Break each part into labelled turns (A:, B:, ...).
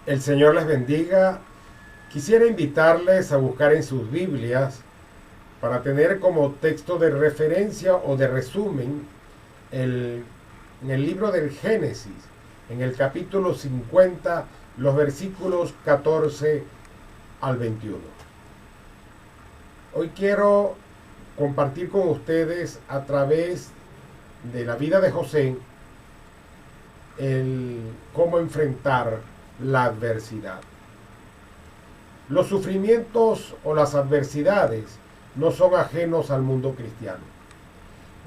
A: El Señor les bendiga. Quisiera invitarles a buscar en sus Biblias para tener como texto de referencia o de resumen en el libro del Génesis, en el capítulo 50, los versículos 14 al 21. Hoy quiero compartir con ustedes a través de la vida de José cómo enfrentar la adversidad. Los sufrimientos o las adversidades no son ajenos al mundo cristiano.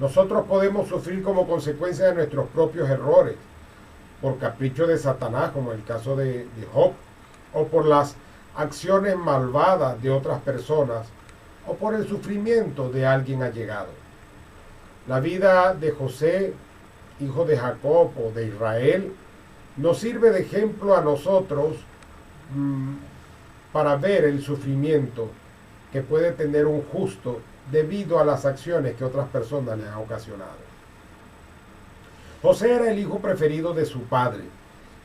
A: Nosotros podemos sufrir como consecuencia de nuestros propios errores, por capricho de Satanás, como el caso de Job, o por las acciones malvadas de otras personas, o por el sufrimiento de alguien allegado. La vida de José, hijo de Jacob o de Israel, nos sirve de ejemplo a nosotros para ver el sufrimiento que puede tener un justo debido a las acciones que otras personas le han ocasionado. José era el hijo preferido de su padre,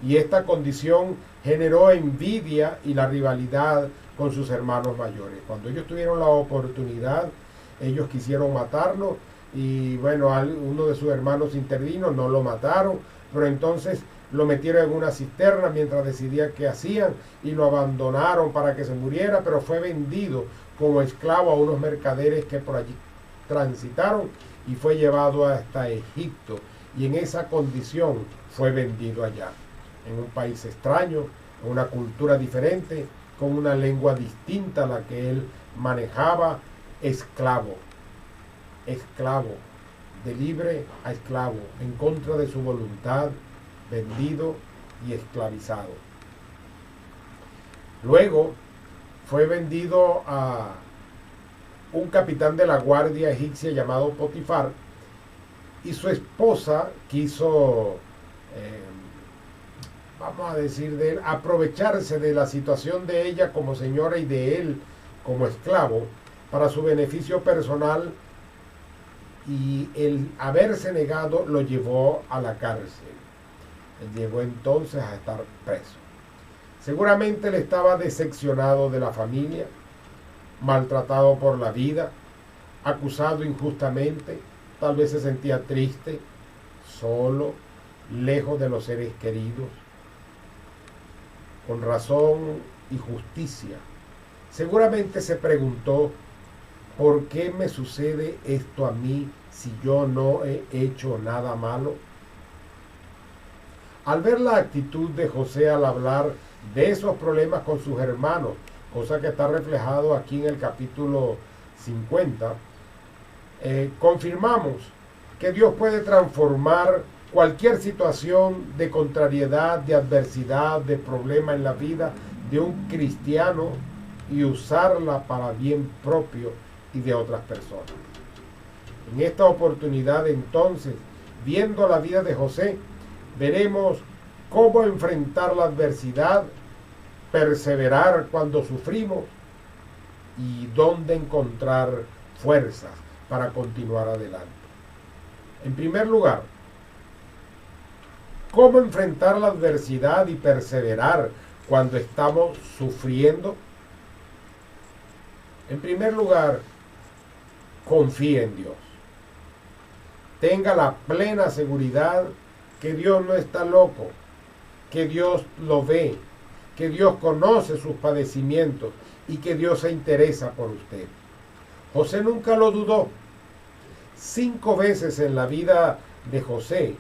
A: y esta condición generó envidia y la rivalidad con sus hermanos mayores. Cuando ellos tuvieron la oportunidad, ellos quisieron matarlo, y bueno, uno de sus hermanos intervino, no lo mataron, pero entonces lo metieron en una cisterna mientras decidían qué hacían y lo abandonaron para que se muriera, pero fue vendido como esclavo a unos mercaderes que por allí transitaron y fue llevado hasta Egipto, y en esa condición fue vendido allá, en un país extraño, en una cultura diferente, con una lengua distinta a la que él manejaba, esclavo, de libre a esclavo, en contra de su voluntad, vendido y esclavizado. Luego fue vendido a un capitán de la guardia egipcia llamado Potifar, y su esposa quiso, vamos a decir, de él, aprovecharse de la situación de ella como señora y de él como esclavo para su beneficio personal, y el haberse negado lo llevó a la cárcel. Él llegó entonces a estar preso. Seguramente él estaba decepcionado de la familia, maltratado por la vida, acusado injustamente, tal vez se sentía triste, solo, lejos de los seres queridos. Con razón y justicia, seguramente se preguntó: ¿por qué me sucede esto a mí si yo no he hecho nada malo? Al ver la actitud de José al hablar de esos problemas con sus hermanos, cosa que está reflejado aquí en el capítulo 50, confirmamos que Dios puede transformar cualquier situación de contrariedad, de adversidad, de problema en la vida de un cristiano y usarla para bien propio y de otras personas. En esta oportunidad, entonces, viendo la vida de José, veremos cómo enfrentar la adversidad, perseverar cuando sufrimos y dónde encontrar fuerzas para continuar adelante. En primer lugar, cómo enfrentar la adversidad y perseverar cuando estamos sufriendo. En primer lugar, confíe en Dios. Tenga la plena seguridad que Dios no está loco, que Dios lo ve, que Dios conoce sus padecimientos y que Dios se interesa por usted. José nunca lo dudó. 5 veces en la vida de José,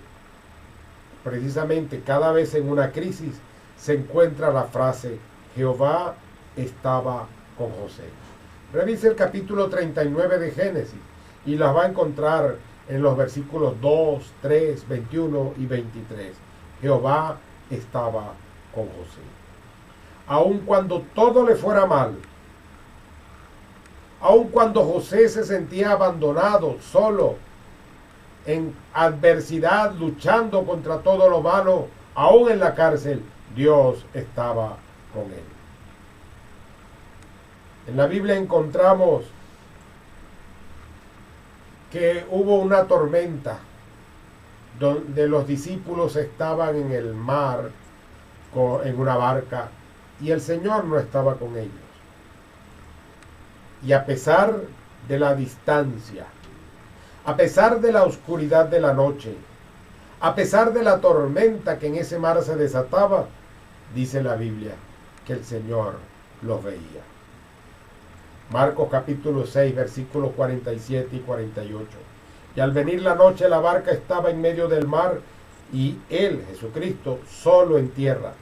A: precisamente cada vez en una crisis, se encuentra la frase: Jehová estaba con José. Revise el capítulo 39 de Génesis y las va a encontrar en los versículos 2, 3, 21 y 23. Jehová estaba con José. Aun cuando todo le fuera mal, aun cuando José se sentía abandonado, solo, en adversidad, luchando contra todo lo malo, aún en la cárcel, Dios estaba con él. En la Biblia encontramos que hubo una tormenta donde los discípulos estaban en el mar en una barca y el Señor no estaba con ellos. Y a pesar de la distancia, a pesar de la oscuridad de la noche, a pesar de la tormenta que en ese mar se desataba, dice la Biblia que el Señor los veía. Marcos capítulo 6, versículos 47 y 48. Y al venir la noche, la barca estaba en medio del mar y él, Jesucristo, solo en tierra.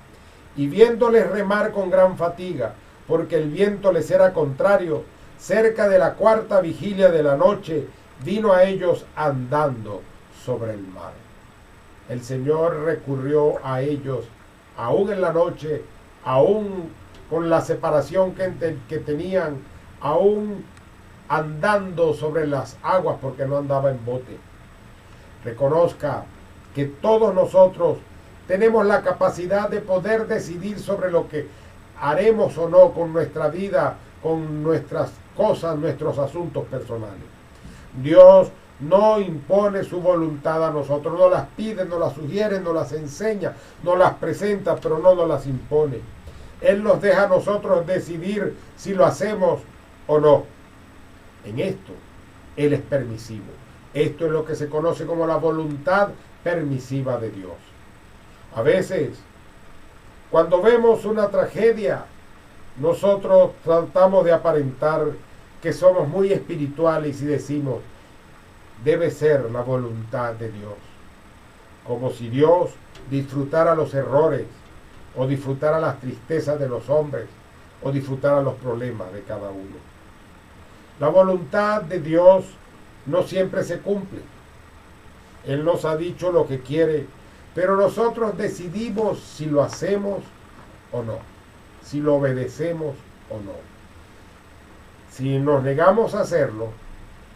A: Y viéndoles remar con gran fatiga, porque el viento les era contrario, cerca de la cuarta vigilia de la noche, vino a ellos andando sobre el mar. El Señor recurrió a ellos, aún en la noche, aún con la separación que tenían, aún andando sobre las aguas porque no andaba en bote. Reconozca que todos nosotros tenemos la capacidad de poder decidir sobre lo que haremos o no con nuestra vida, con nuestras cosas, nuestros asuntos personales. Dios no impone su voluntad a nosotros, no las pide, no las sugiere, no las enseña, no las presenta, pero no nos las impone. Él nos deja a nosotros decidir si lo hacemos o no. En esto, Él es permisivo. Esto es lo que se conoce como la voluntad permisiva de Dios. A veces, cuando vemos una tragedia, nosotros tratamos de aparentar que somos muy espirituales y decimos, debe ser la voluntad de Dios. Como si Dios disfrutara los errores, o disfrutara las tristezas de los hombres, o disfrutara los problemas de cada uno. La voluntad de Dios no siempre se cumple. Él nos ha dicho lo que quiere, pero nosotros decidimos si lo hacemos o no, si lo obedecemos o no. Si nos negamos a hacerlo,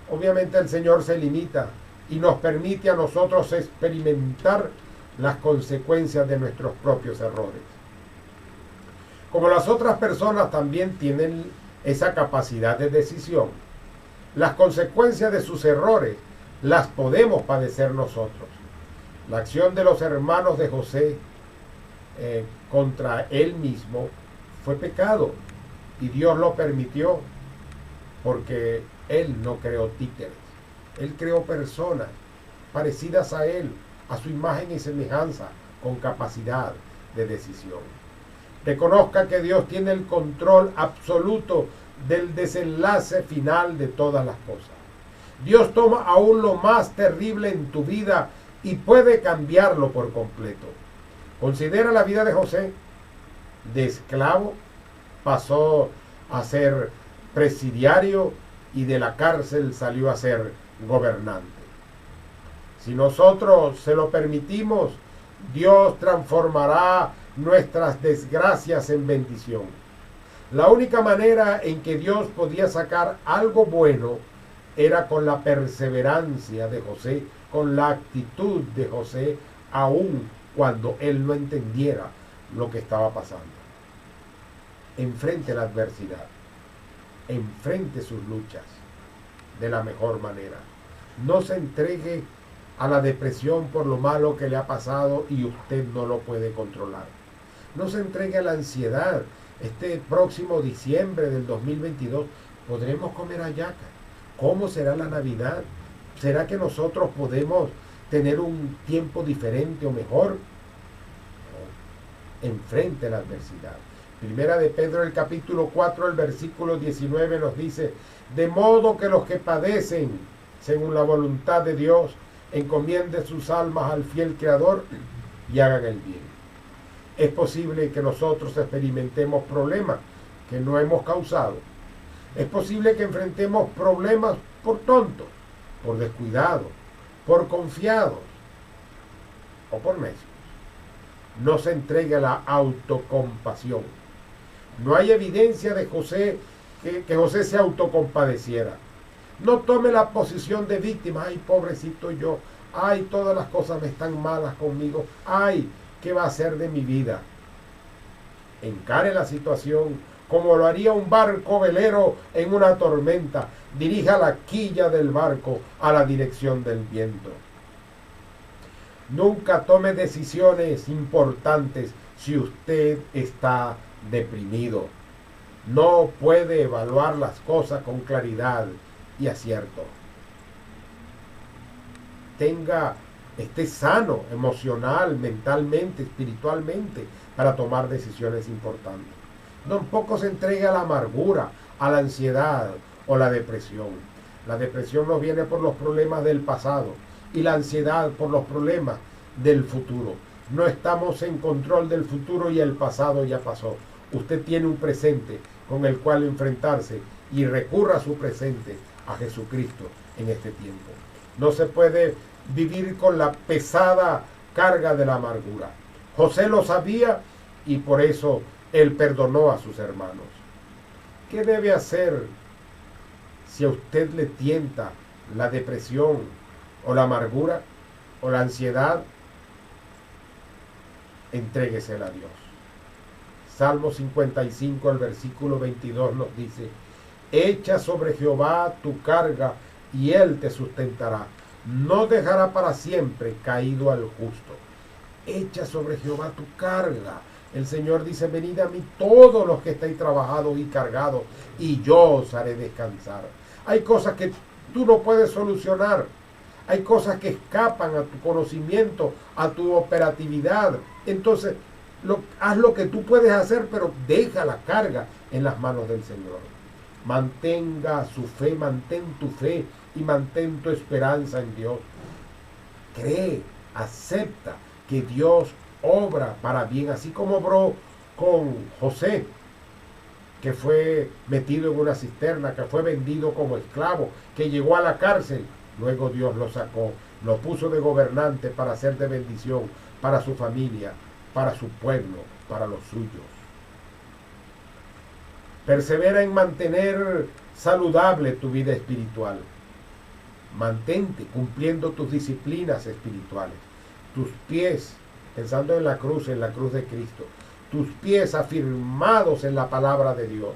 A: obviamente el Señor se limita y nos permite a nosotros experimentar las consecuencias de nuestros propios errores. Como las otras personas también tienen esa capacidad de decisión, las consecuencias de sus errores las podemos padecer nosotros. La acción de los hermanos de José contra él mismo fue pecado y Dios lo permitió porque él no creó títeres, él creó personas parecidas a él, a su imagen y semejanza, con capacidad de decisión. Reconozca que Dios tiene el control absoluto del desenlace final de todas las cosas. Dios toma aún lo más terrible en tu vida y puede cambiarlo por completo. Considera la vida de José. De esclavo pasó a ser presidiario y de la cárcel salió a ser gobernante. Si nosotros se lo permitimos, Dios transformará nuestras desgracias en bendición. La única manera en que Dios podía sacar algo bueno era con la perseverancia de José, con la actitud de José, aun cuando él no entendiera lo que estaba pasando. Enfrente la adversidad, enfrente sus luchas de la mejor manera. No se entregue a la depresión por lo malo que le ha pasado y usted no lo puede controlar. No se entregue a la ansiedad. Este próximo diciembre del 2022 podremos comer hallaca. ¿Cómo será la Navidad? ¿Será que nosotros podemos tener un tiempo diferente o mejor? No. Enfrente la adversidad. Primera de Pedro, el capítulo 4, el versículo 19 nos dice: de modo que los que padecen según la voluntad de Dios encomienden sus almas al fiel Creador y hagan el bien. Es posible que nosotros experimentemos problemas que no hemos causado. Es posible que enfrentemos problemas por tontos, por descuidados, por confiados o por necios. No se entregue a la autocompasión. No hay evidencia de José que José se autocompadeciera. No tome la posición de víctima. Ay, pobrecito yo. Ay, todas las cosas me están malas conmigo. Ay, ¿qué va a hacer de mi vida? Encare la situación como lo haría un barco velero en una tormenta. Dirija la quilla del barco a la dirección del viento. Nunca tome decisiones importantes si usted está deprimido. No puede evaluar las cosas con claridad y acierto. Esté sano emocional, mentalmente, espiritualmente, para tomar decisiones importantes. Tampoco se entregue a la amargura, a la ansiedad o la depresión. La depresión nos viene por los problemas del pasado y la ansiedad por los problemas del futuro. No estamos en control del futuro y el pasado ya pasó. Usted tiene un presente con el cual enfrentarse y recurra a su presente, a Jesucristo, en este tiempo. No se puede vivir con la pesada carga de la amargura. José lo sabía y por eso él perdonó a sus hermanos. ¿Qué debe hacer si a usted le tienta la depresión o la amargura o la ansiedad? Entréguesela a Dios. Salmo 55, el versículo 22 nos dice: echa sobre Jehová tu carga y él te sustentará. No dejará para siempre caído al justo. Echa sobre Jehová tu carga. El Señor dice: venid a mí todos los que estáis trabajados y cargados, y yo os haré descansar. Hay cosas que tú no puedes solucionar. Hay cosas que escapan a tu conocimiento, a tu operatividad. Entonces, haz lo que tú puedes hacer, pero deja la carga en las manos del Señor. Mantenga su fe, mantén tu fe y mantén tu esperanza en Dios. Cree, acepta que Dios obra para bien, así como obró con José, que fue metido en una cisterna, que fue vendido como esclavo, que llegó a la cárcel. Luego Dios lo sacó, lo puso de gobernante para ser de bendición para su familia, para su pueblo, para los suyos. Persevera en mantener saludable tu vida espiritual. Mantente cumpliendo tus disciplinas espirituales. Tus pies, pensando en la cruz de Cristo. Tus pies afirmados en la palabra de Dios.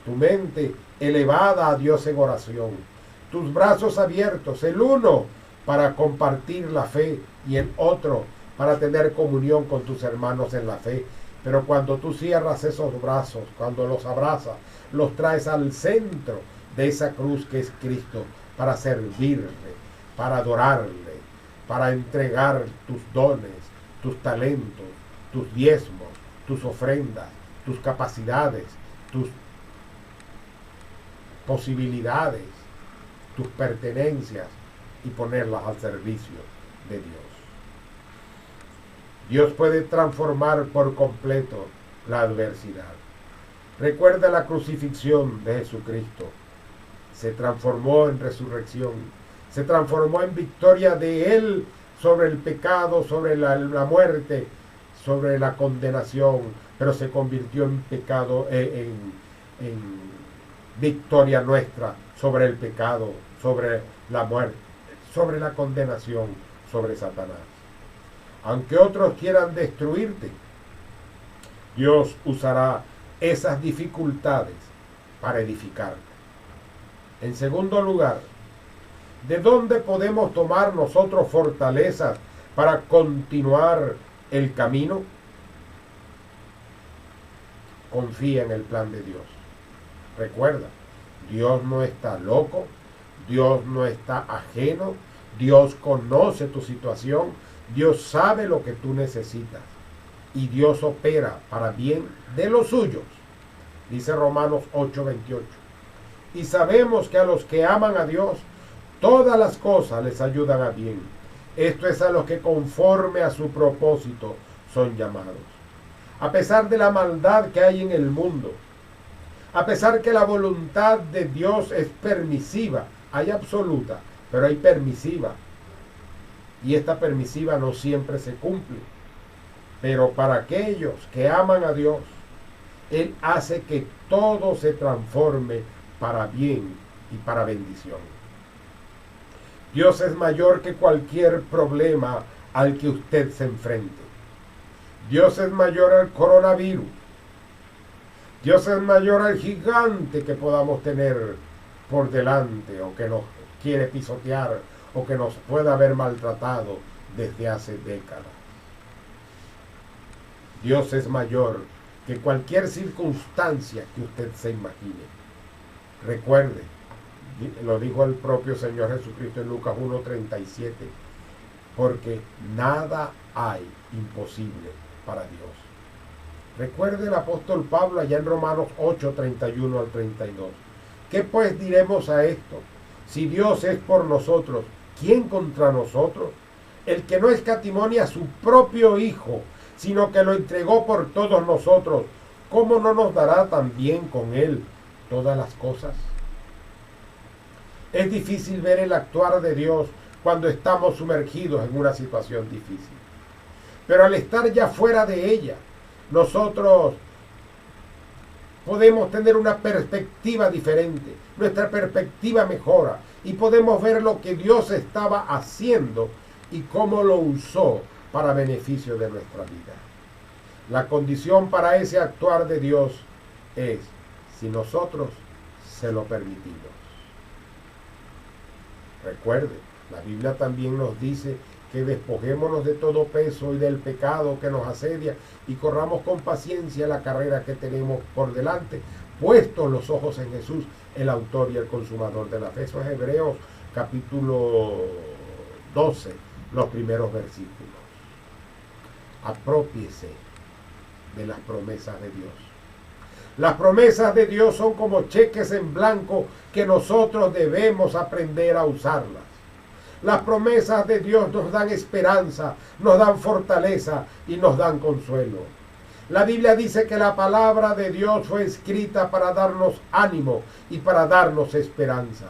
A: Tu mente elevada a Dios en oración. Tus brazos abiertos, el uno para compartir la fe y el otro para tener comunión con tus hermanos en la fe. Pero cuando tú cierras esos brazos, cuando los abrazas, los traes al centro de esa cruz que es Cristo, para servirle, para adorarle, para entregar tus dones, tus talentos, tus diezmos, tus ofrendas, tus capacidades, tus posibilidades, tus pertenencias, y ponerlas al servicio de Dios. Dios puede transformar por completo la adversidad. Recuerda la crucifixión de Jesucristo. Se transformó en resurrección. Se transformó en victoria de Él sobre el pecado, sobre la muerte, sobre la condenación, pero se convirtió en pecado, en victoria nuestra sobre el pecado, sobre la muerte, sobre la condenación, sobre Satanás. Aunque otros quieran destruirte, Dios usará esas dificultades para edificarte. En segundo lugar, ¿de dónde podemos tomar nosotros fortalezas para continuar el camino? Confía en el plan de Dios. Recuerda, Dios no está loco, Dios no está ajeno, Dios conoce tu situación, Dios sabe lo que tú necesitas y Dios opera para bien de los suyos. Dice Romanos 8:28. Y sabemos que a los que aman a Dios, todas las cosas les ayudan a bien. Esto es a los que conforme a su propósito son llamados. A pesar de la maldad que hay en el mundo, a pesar que la voluntad de Dios es permisiva, hay absoluta, pero hay permisiva. Y esta permisiva no siempre se cumple. Pero para aquellos que aman a Dios, Él hace que todo se transforme para bien y para bendición. Dios es mayor que cualquier problema al que usted se enfrente. Dios es mayor al coronavirus. Dios es mayor al gigante que podamos tener por delante o que nos quiere pisotear o que nos pueda haber maltratado desde hace décadas. Dios es mayor que cualquier circunstancia que usted se imagine. Recuerde, lo dijo el propio Señor Jesucristo en Lucas 1:37, porque nada hay imposible para Dios. Recuerde el apóstol Pablo allá en Romanos 8:31 al 32. ¿Qué pues diremos a esto? Si Dios es por nosotros, ¿quién contra nosotros? El que no escatimó a su propio Hijo, sino que lo entregó por todos nosotros, ¿cómo no nos dará también con Él todas las cosas? Es difícil ver el actuar de Dios cuando estamos sumergidos en una situación difícil. Pero al estar ya fuera de ella, nosotros podemos tener una perspectiva diferente. Nuestra perspectiva mejora y podemos ver lo que Dios estaba haciendo y cómo lo usó para beneficio de nuestra vida. La condición para ese actuar de Dios es si nosotros se lo permitimos. Recuerde, la Biblia también nos dice que despojémonos de todo peso y del pecado que nos asedia y corramos con paciencia la carrera que tenemos por delante, puestos los ojos en Jesús, el autor y el consumador de la fe. Eso es Hebreos capítulo 12, los primeros versículos. Aprópiese de las promesas de Dios. Las promesas de Dios son como cheques en blanco que nosotros debemos aprender a usarlas. Las promesas de Dios nos dan esperanza, nos dan fortaleza y nos dan consuelo. La Biblia dice que la palabra de Dios fue escrita para darnos ánimo y para darnos esperanza.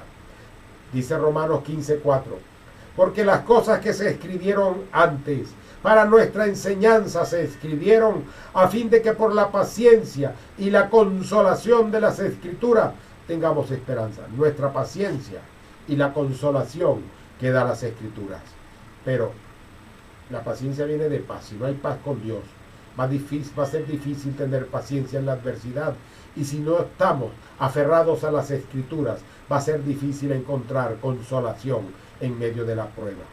A: Dice Romanos 15:4, porque las cosas que se escribieron antes para nuestra enseñanza se escribieron a fin de que por la paciencia y la consolación de las Escrituras tengamos esperanza. Nuestra paciencia y la consolación que da las Escrituras. Pero la paciencia viene de paz. Si no hay paz con Dios, va a ser difícil tener paciencia en la adversidad. Y si no estamos aferrados a las Escrituras, va a ser difícil encontrar consolación en medio de la prueba.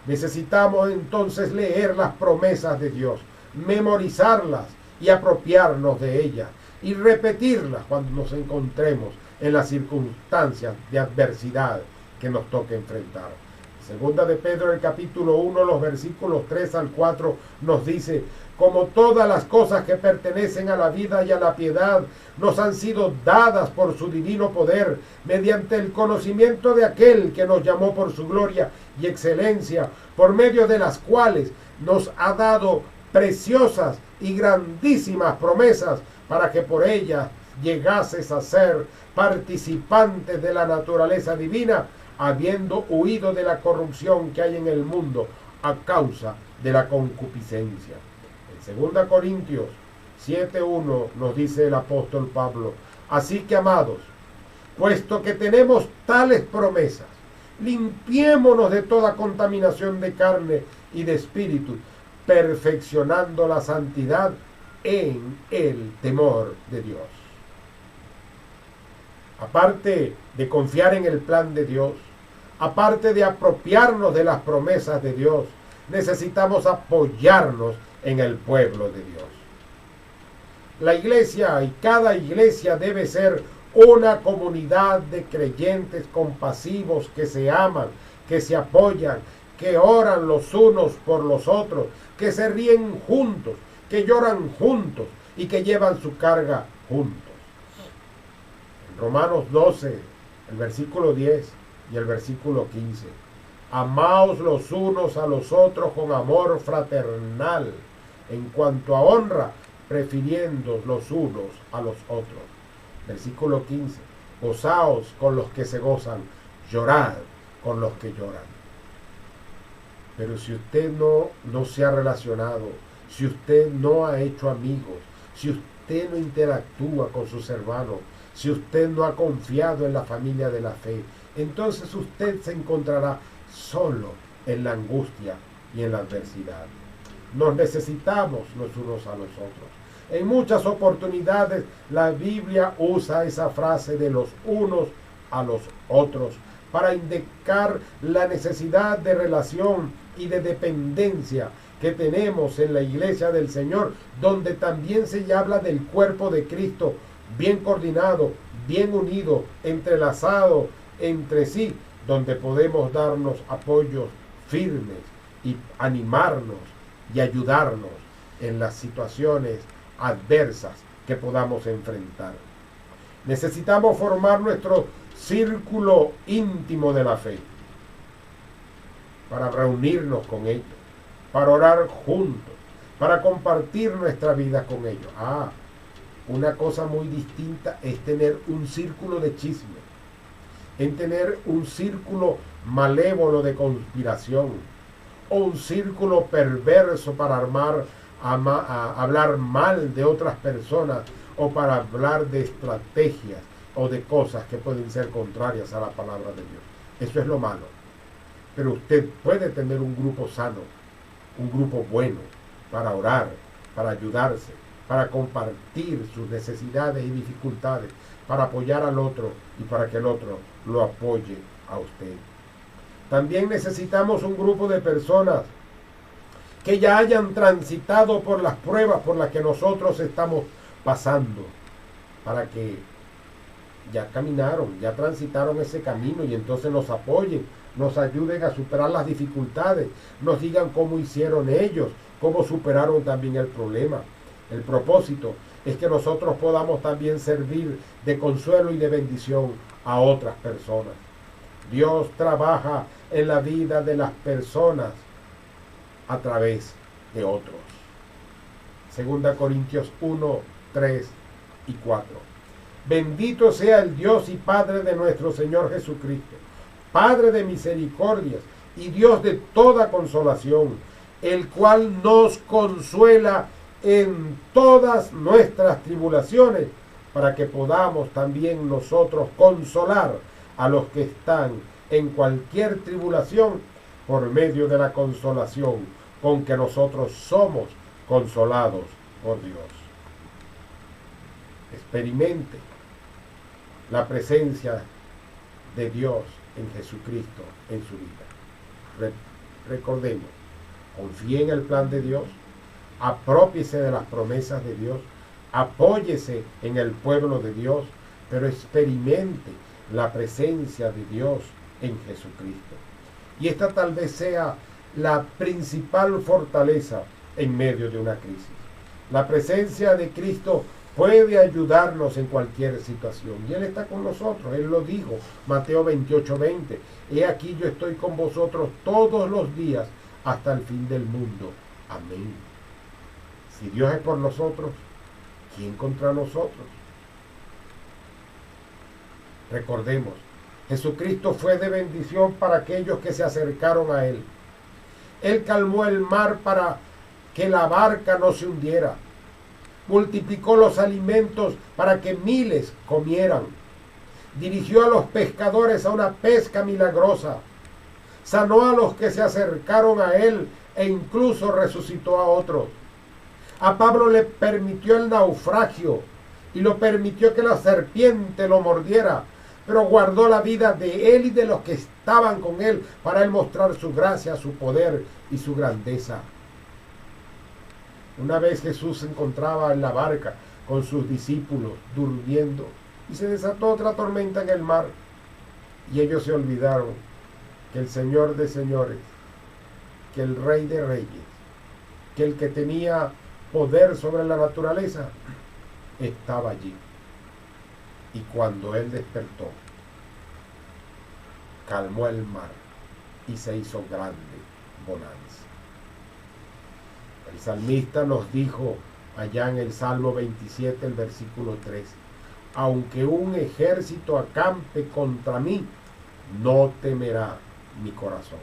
A: Necesitamos entonces leer las promesas de Dios, memorizarlas y apropiarnos de ellas y repetirlas cuando nos encontremos en las circunstancias de adversidad que nos toque enfrentar. Segunda de Pedro, el capítulo 1, los versículos 3 al 4 nos dice: como todas las cosas que pertenecen a la vida y a la piedad nos han sido dadas por su divino poder, mediante el conocimiento de aquel que nos llamó por su gloria y excelencia, por medio de las cuales nos ha dado preciosas y grandísimas promesas, para que por ellas llegases a ser participantes de la naturaleza divina, habiendo huido de la corrupción que hay en el mundo a causa de la concupiscencia. En 2 Corintios 7:1 nos dice el apóstol Pablo: así que, amados, puesto que tenemos tales promesas, limpiémonos de toda contaminación de carne y de espíritu, perfeccionando la santidad en el temor de Dios. Aparte de confiar en el plan de Dios, aparte de apropiarnos de las promesas de Dios, necesitamos apoyarnos en el pueblo de Dios. La iglesia y cada iglesia debe ser una comunidad de creyentes compasivos que se aman, que se apoyan, que oran los unos por los otros, que se ríen juntos, que lloran juntos y que llevan su carga juntos. En Romanos 12, el versículo 10 y el versículo 15. Amaos los unos a los otros con amor fraternal, en cuanto a honra, prefiriendo los unos a los otros. Versículo 15. Gozaos con los que se gozan, llorad con los que lloran. Pero si usted no se ha relacionado, si usted no ha hecho amigos, si usted no interactúa con sus hermanos, si usted no ha confiado en la familia de la fe, entonces usted se encontrará solo en la angustia y en la adversidad. Nos necesitamos los unos a los otros. En muchas oportunidades la Biblia usa esa frase de los unos a los otros para indicar la necesidad de relación y de dependencia que tenemos en la iglesia del Señor, donde también se habla del cuerpo de Cristo, bien coordinado, bien unido, entrelazado entre sí, donde podemos darnos apoyos firmes y animarnos y ayudarnos en las situaciones adversas que podamos enfrentar. Necesitamos formar nuestro círculo íntimo de la fe para reunirnos con ellos, para orar juntos, para compartir nuestra vida con ellos. Una cosa muy distinta es tener un círculo de chisme, en tener un círculo malévolo de conspiración o un círculo perverso para hablar mal de otras personas o para hablar de estrategias o de cosas que pueden ser contrarias a la palabra de Dios. Eso es lo malo. Pero usted puede tener un grupo sano, un grupo bueno para orar, para ayudarse, para compartir sus necesidades y dificultades, para apoyar al otro y para que el otro lo apoye a usted. También necesitamos un grupo de personas que ya hayan transitado por las pruebas por las que nosotros estamos pasando, para que ya caminaron, ya transitaron ese camino y entonces nos apoyen, nos ayuden a superar las dificultades, nos digan cómo hicieron ellos, cómo superaron también el problema. El propósito es que nosotros podamos también servir de consuelo y de bendición a otras personas. Dios trabaja en la vida de las personas a través de otros. 2 Corintios 1, 3 y 4. Bendito sea el Dios y Padre de nuestro Señor Jesucristo, Padre de misericordias y Dios de toda consolación, el cual nos consuela en todas nuestras tribulaciones, para que podamos también nosotros consolar a los que están en cualquier tribulación por medio de la consolación con que nosotros somos consolados por Dios. Experimente la presencia de Dios en Jesucristo en su vida. Recordemos, confíe en el plan de Dios, aprópiese de las promesas de Dios, apóyese en el pueblo de Dios, pero experimente la presencia de Dios en Jesucristo. Y esta tal vez sea la principal fortaleza en medio de una crisis. La presencia de Cristo puede ayudarnos en cualquier situación. Y Él está con nosotros. Él lo dijo, Mateo 28:20. He aquí yo estoy con vosotros todos los días hasta el fin del mundo. Amén. Si Dios es por nosotros, ¿quién contra nosotros? Recordemos, Jesucristo fue de bendición para aquellos que se acercaron a Él. Él calmó el mar para que la barca no se hundiera. Multiplicó los alimentos para que miles comieran. Dirigió a los pescadores a una pesca milagrosa. Sanó a los que se acercaron a Él e incluso resucitó a otros. A Pablo le permitió el naufragio y lo permitió que la serpiente lo mordiera, pero guardó la vida de él y de los que estaban con él para él mostrar su gracia, su poder y su grandeza. Una vez Jesús se encontraba en la barca con sus discípulos durmiendo y se desató otra tormenta en el mar y ellos se olvidaron que el Señor de señores, que el Rey de reyes, que el que tenía poder sobre la naturaleza estaba allí. Y cuando él despertó, calmó el mar y se hizo grande bonanza. El salmista nos dijo allá en el Salmo 27, el versículo 3, aunque un ejército acampe contra mí, no temerá mi corazón.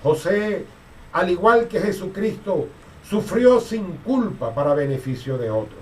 A: José, al igual que Jesucristo, sufrió sin culpa para beneficio de otros.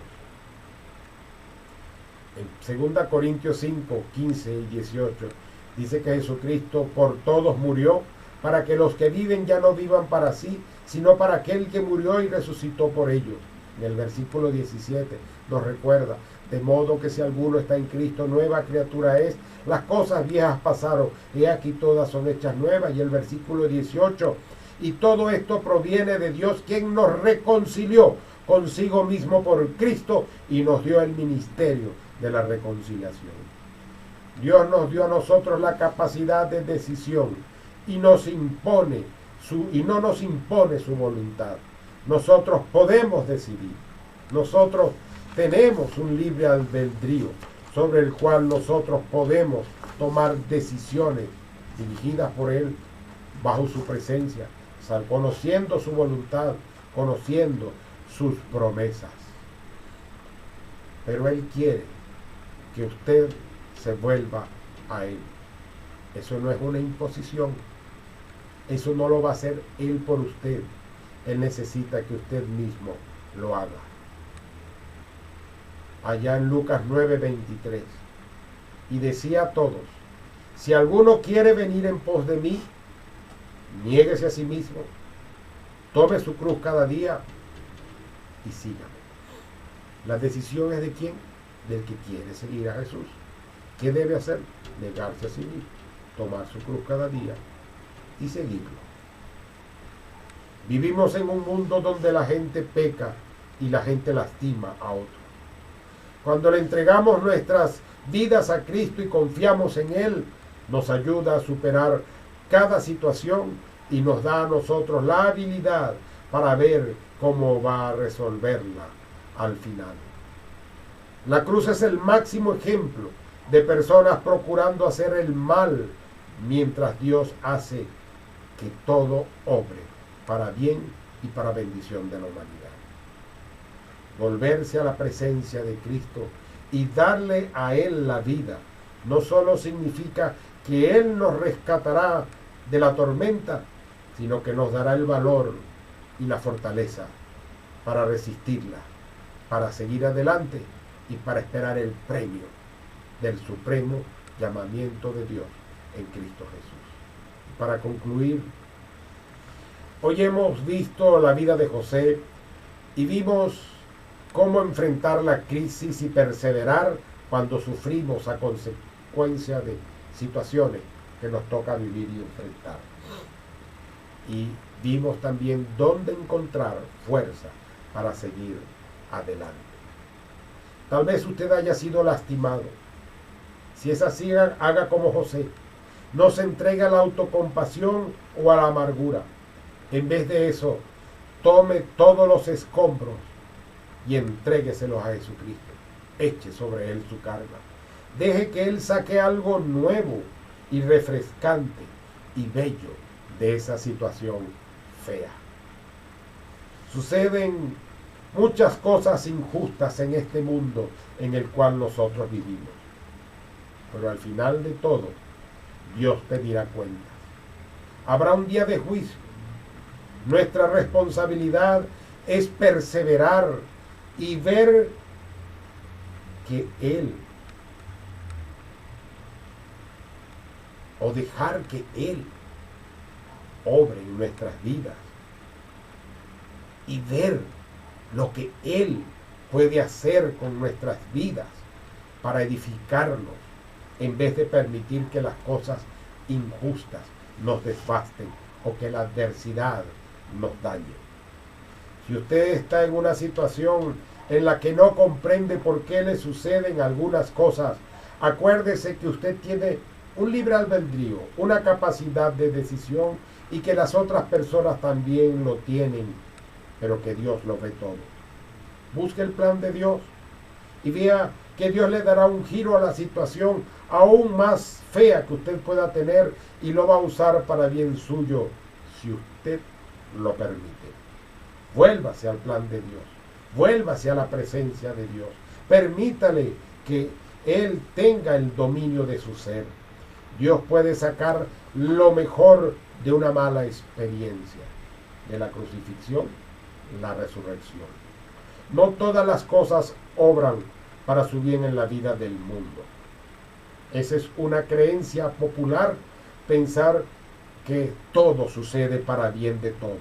A: En 2 Corintios 5, 15 y 18 dice que Jesucristo por todos murió, para que los que viven ya no vivan para sí, sino para aquel que murió y resucitó por ellos. En el versículo 17 nos recuerda, De modo que si alguno está en Cristo, nueva criatura es. Las cosas viejas pasaron, y aquí todas son hechas nuevas. Y el versículo 18, y todo esto proviene de Dios, quien nos reconcilió consigo mismo por Cristo y nos dio el ministerio de la reconciliación. Dios nos dio a nosotros la capacidad de decisión y no nos impone su voluntad. Nosotros podemos decidir. Nosotros tenemos un libre albedrío sobre el cual nosotros podemos tomar decisiones dirigidas por Él bajo su presencia, conociendo su voluntad, conociendo sus promesas. Pero Él quiere que usted se vuelva a Él. Eso no es una imposición. Eso no lo va a hacer Él por usted. Él necesita que usted mismo lo haga. Allá en Lucas 9:23. Y decía a todos: si alguno quiere venir en pos de mí, niéguese a sí mismo, tome su cruz cada día y sígame. La decisión es de quién? Del que quiere seguir a Jesús. ¿Qué debe hacer? Negarse a sí mismo, tomar su cruz cada día y seguirlo. Vivimos en un mundo donde la gente peca y la gente lastima a otro. Cuando le entregamos nuestras vidas a Cristo y confiamos en Él, nos ayuda a superar cada situación y nos da a nosotros la habilidad para ver cómo va a resolverla al final. La cruz es el máximo ejemplo de personas procurando hacer el mal, mientras Dios hace que todo obre para bien y para bendición de la humanidad. Volverse a la presencia de Cristo y darle a Él la vida no solo significa que Él nos rescatará de la tormenta, sino que nos dará el valor y la fortaleza para resistirla, para seguir adelante y para esperar el premio del supremo llamamiento de Dios en Cristo Jesús. Para concluir, hoy hemos visto la vida de José y vimos cómo enfrentar la crisis y perseverar cuando sufrimos a consecuencia de situaciones que nos toca vivir y enfrentar. Y vimos también dónde encontrar fuerza para seguir adelante. Tal vez usted haya sido lastimado. Si es así, haga como José. No se entregue a la autocompasión o a la amargura. En vez de eso, tome todos los escombros y entrégueselos a Jesucristo. Eche sobre Él su carga. Deje que Él saque algo nuevo y refrescante y bello de esa situación fea. Suceden muchas cosas injustas en este mundo en el cual nosotros vivimos. Pero al final de todo, Dios pedirá cuentas. Habrá un día de juicio. Nuestra responsabilidad es perseverar y ver que Él, o dejar que Él obre en nuestras vidas y ver lo que Él puede hacer con nuestras vidas para edificarnos, en vez de permitir que las cosas injustas nos devasten o que la adversidad nos dañe. Si usted está en una situación en la que no comprende por qué le suceden algunas cosas, acuérdese que usted tiene un libre albedrío, una capacidad de decisión, y que las otras personas también lo tienen, pero que Dios lo ve todo. Busque el plan de Dios y vea que Dios le dará un giro a la situación aún más fea que usted pueda tener y lo va a usar para bien suyo si usted lo permite. Vuélvase al plan de Dios, vuélvase a la presencia de Dios, permítale que Él tenga el dominio de su ser. Dios puede sacar lo mejor de una mala experiencia, de la crucifixión, la resurrección. No todas las cosas obran para su bien en la vida del mundo. Esa es una creencia popular, pensar que todo sucede para bien de todos.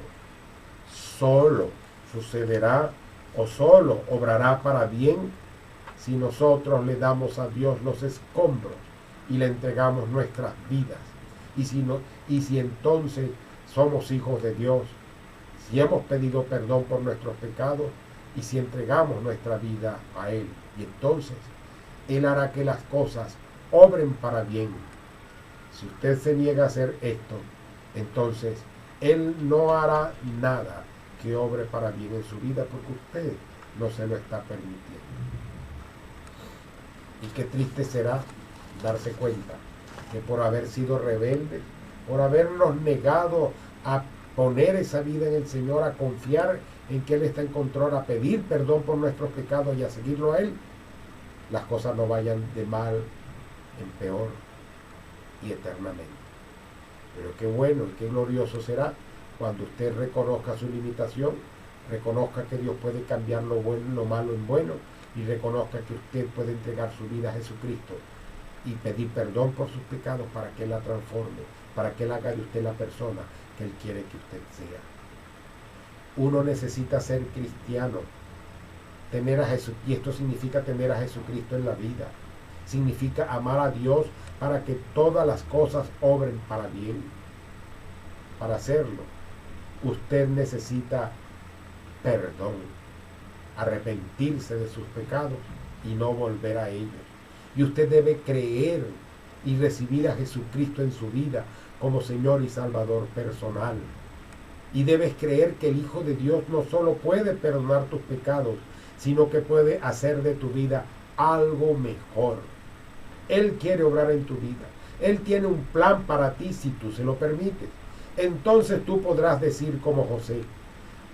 A: Solo sucederá o solo obrará para bien si nosotros le damos a Dios los escombros y le entregamos nuestras vidas. Y si entonces somos hijos de Dios, si hemos pedido perdón por nuestros pecados y si entregamos nuestra vida a Él, y entonces Él hará que las cosas obren para bien. Si usted se niega a hacer esto, entonces Él no hará nada que obre para bien en su vida porque usted no se lo está permitiendo. Y qué triste será darse cuenta que por haber sido rebeldes, por habernos negado a poner esa vida en el Señor, a confiar en que Él está en control, a pedir perdón por nuestros pecados y a seguirlo a Él, las cosas no vayan de mal en peor y eternamente. Pero qué bueno y qué glorioso será cuando usted reconozca su limitación, reconozca que Dios puede cambiar lo bueno, lo malo en bueno, y reconozca que usted puede entregar su vida a Jesucristo y pedir perdón por sus pecados para que Él la transforme, para que Él haga de usted la persona que Él quiere que usted sea. Uno necesita ser cristiano, tener a Jesús, y esto significa tener a Jesucristo en la vida. Significa amar a Dios para que todas las cosas obren para bien. Para hacerlo, usted necesita perdón, arrepentirse de sus pecados y no volver a ellos. Y usted debe creer y recibir a Jesucristo en su vida como Señor y Salvador personal. Y debes creer que el Hijo de Dios no solo puede perdonar tus pecados, sino que puede hacer de tu vida algo mejor. Él quiere obrar en tu vida. Él tiene un plan para ti si tú se lo permites. Entonces tú podrás decir como José: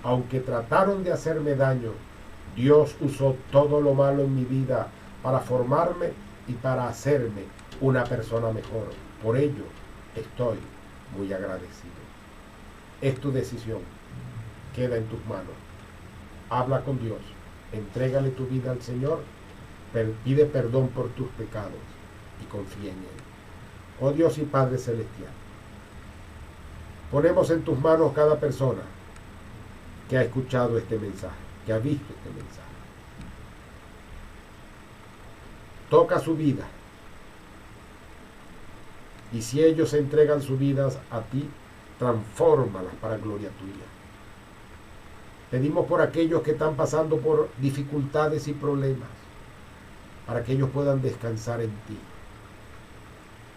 A: aunque trataron de hacerme daño, Dios usó todo lo malo en mi vida para formarme y para hacerme una persona mejor. Por ello estoy muy agradecido. Es tu decisión. Queda en tus manos. Habla con Dios. Entrégale tu vida al Señor. Pide perdón por tus pecados y confía en Él. Oh Dios y Padre Celestial, ponemos en tus manos cada persona que ha escuchado este mensaje, que ha visto este mensaje. Toca su vida. Y si ellos entregan sus vidas a ti, transfórmalas para gloria tuya. Pedimos por aquellos que están pasando por dificultades y problemas, para que ellos puedan descansar en ti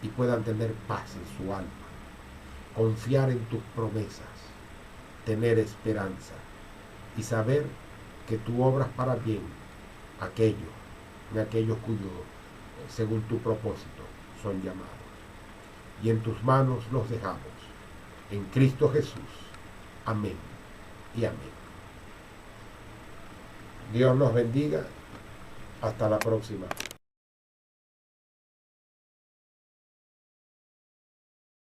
A: y puedan tener paz en su alma, confiar en tus promesas, tener esperanza y saber que tú obras para bien aquellos cuyos, según tu propósito, son llamados. Y en tus manos los dejamos, en Cristo Jesús. Amén y amén. Dios nos bendiga. Hasta la próxima.